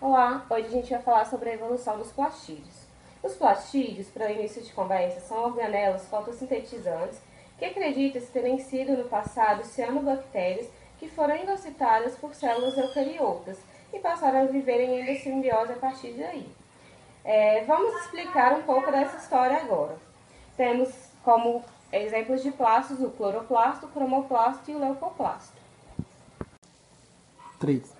Olá, hoje a gente vai falar sobre a evolução dos plastídeos. Os plastídeos, para início de conversa, são organelas fotossintetizantes que acredita-se terem sido no passado cianobactérias que foram endocitadas por células eucariotas e passaram a viver em endossimbiose a partir daí. Vamos explicar um pouco dessa história agora. Temos como exemplos de plastos o cloroplasto, o cromoplasto e o leucoplasto. 3.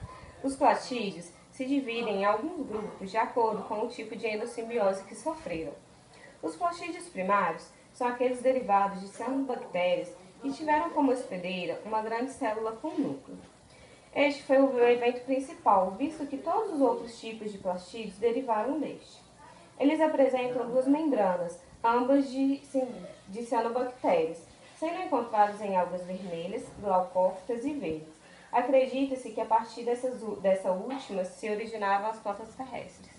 Os plastídeos se dividem em alguns grupos de acordo com o tipo de endossimbiose que sofreram. Os plastídeos primários são aqueles derivados de cianobactérias que tiveram como hospedeira uma grande célula com núcleo. Este foi o evento principal, visto que todos os outros tipos de plastídeos derivaram deste. Eles apresentam duas membranas, ambas de cianobactérias, sendo encontrados em algas vermelhas, glaucófitas e verdes. Acredita-se que a partir dessa última se originavam as plantas terrestres.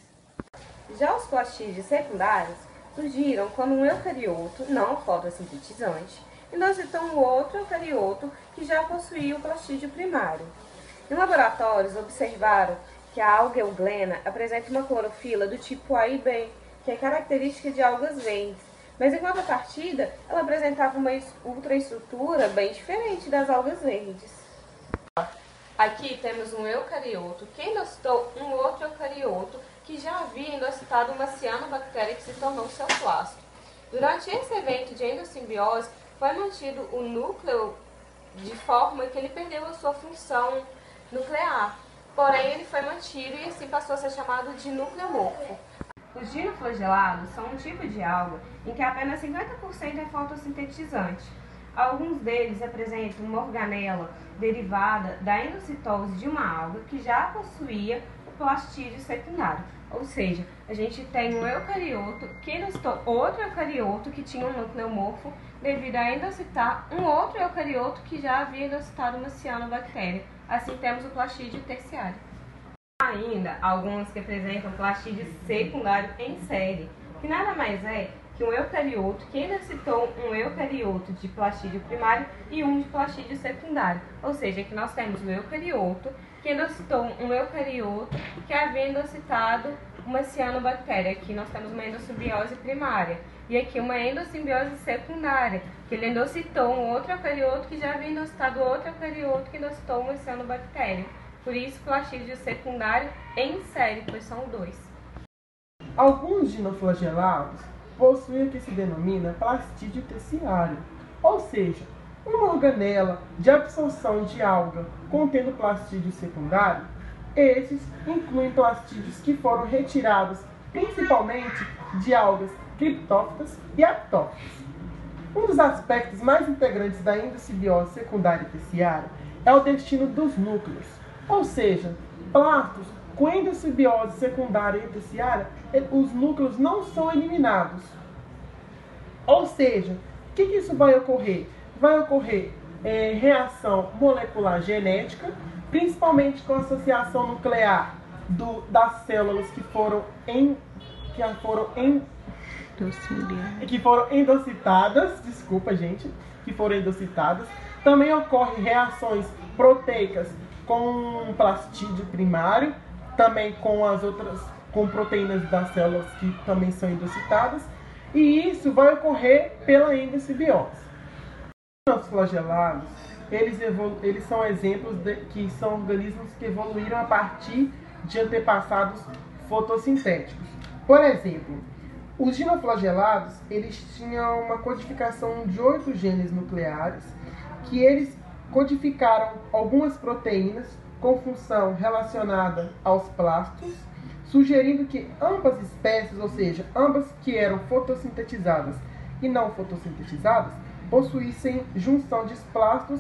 Já os plastídeos secundários surgiram quando um eucarioto não fotossintetizante endocitou um outro eucarioto que já possuía o plastídeo primário. Em laboratórios observaram que a alga euglena apresenta uma clorofila do tipo A e B, que é característica de algas verdes, mas em contrapartida ela apresentava uma ultraestrutura bem diferente das algas verdes. Aqui temos um eucarioto que endocitou um outro eucarioto que já havia endocitado uma cianobactéria que se tornou seu plasto. Durante esse evento de endossimbiose, foi mantido o núcleo de forma que ele perdeu a sua função nuclear, porém ele foi mantido e assim passou a ser chamado de nucleomorfo. Os dinoflagelados são um tipo de alga em que apenas 50% é fotossintetizante. Alguns deles apresentam uma organela derivada da endocitose de uma alga que já possuía o plastídeo secundário. Ou seja, a gente tem um eucarioto que endocitou outro eucarioto que tinha um nucleomorfo devido a endocitar um outro eucarioto que já havia endocitado uma cianobactéria. Assim temos o plastídeo terciário. Há ainda alguns que apresentam plastídeo secundário em série, que nada mais é que um eucarioto que endocitou um eucarioto de plastídeo primário e um de plastídio secundário. Ou seja, aqui nós temos um eucarioto que endocitou um eucarioto que havia endocitado uma cianobactéria. Aqui nós temos uma endossimbiose primária. E aqui uma endossimbiose secundária, que ele endocitou um outro eucarioto que já havia endocitado outro eucarioto que endocitou uma cianobactéria. Por isso, plastídeo secundário em série, pois são dois. Alguns dinoflagelados possuem o que se denomina plastídeo terciário, ou seja, uma organela de absorção de alga contendo plastídeo secundário. Esses incluem plastídeos que foram retirados principalmente de algas criptófitas e aptófitas. Um dos aspectos mais integrantes da endossimbiose secundária e terciária é o destino dos núcleos, ou seja, plastos com endossimbiose secundária e terciária, os núcleos não são eliminados. Ou seja, o que isso vai ocorrer? Vai ocorrer reação molecular genética, principalmente com a associação nuclear das células que foram endocitadas. Desculpa, gente, que foram endocitadas. Também ocorrem reações proteicas com plastídeo primário, também com proteínas das células que também são endocitadas, e isso vai ocorrer pela endossimbiose. Os flagelados, eles são exemplos que são organismos que evoluíram a partir de antepassados fotossintéticos. Por exemplo, os dinoflagelados, eles tinham uma codificação de 8 genes nucleares, que eles codificaram algumas proteínas com função relacionada aos plastos, sugerindo que ambas espécies, ou seja, ambas que eram fotossintetizadas e não fotossintetizadas, possuíssem junção de plastos,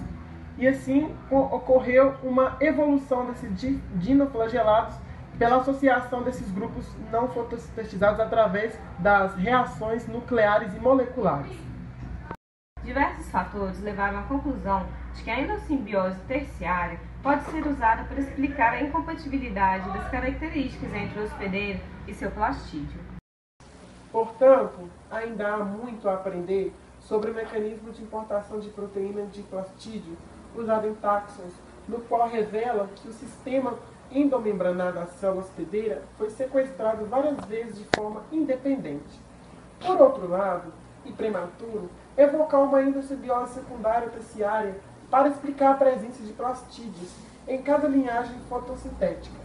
e assim ocorreu uma evolução desses dinoflagelados pela associação desses grupos não fotossintetizados através das reações nucleares e moleculares. Diversos fatores levaram à conclusão de que a endossimbiose terciária pode ser usada para explicar a incompatibilidade das características entre o hospedeiro e seu plastídeo. Portanto, ainda há muito a aprender sobre o mecanismo de importação de proteína de plastídeo usado em táxons, no qual revela que o sistema endomembranar da célula hospedeira foi sequestrado várias vezes de forma independente. Por outro lado, e prematuro, evocar uma endossimbiose secundária ou terciária para explicar a presença de plastídeos em cada linhagem fotossintética,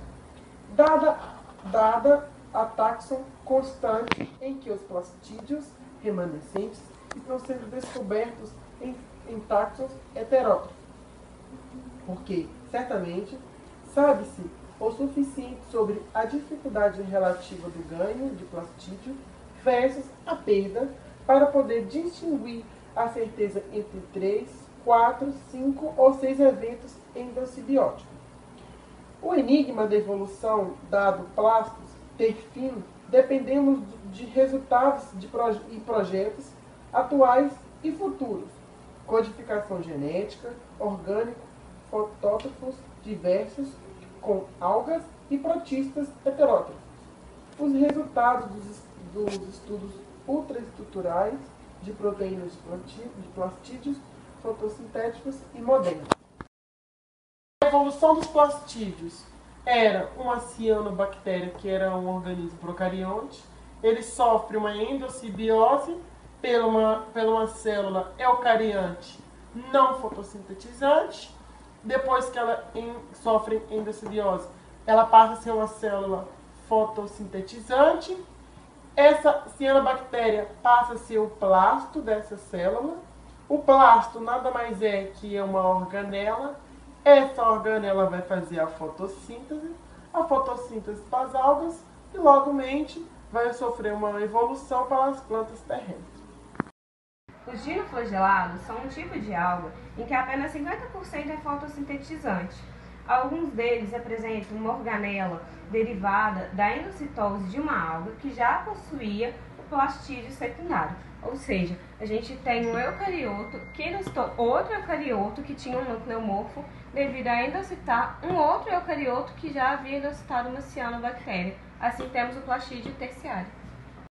dada a taxon constante em que os plastídeos remanescentes estão sendo descobertos em taxons heterótrofos, porque, certamente, sabe-se o suficiente sobre a dificuldade relativa do ganho de plastídio versus a perda para poder distinguir a certeza entre 3, 4, 5 ou 6 eventos endossimbióticos. O enigma da evolução dado plastos ter fim dependemos de resultados e projetos atuais e futuros, codificação genética, orgânico, fotótrofos diversos com algas e protistas heterótrofos. Os resultados dos estudos ultraestruturais de proteínas de plastídeos fotossintéticos e modernos. A evolução dos plastídeos era uma cianobactéria, que era um organismo procarionte. Ele sofre uma endossimbiose pela uma célula eucarionte não fotossintetizante. Depois que ela sofre endossimbiose, ela passa a ser uma célula fotossintetizante. Essa cianobactéria passa a ser o plasto dessa célula. O plasto nada mais é que uma organela. Essa organela vai fazer a fotossíntese para as algas e, logomente, vai sofrer uma evolução para as plantas terrestres. Os dinoflagelados são um tipo de alga em que apenas 50% é fotossintetizante. Alguns deles apresentam uma organela derivada da endocitose de uma alga que já possuía o plastídeo secundário. Ou seja, a gente tem um eucarioto que endocitou outro eucarioto que tinha um nucleomorfo devido a endocitar um outro eucarioto que já havia endocitado uma cianobactéria. Assim temos o plastídeo terciário.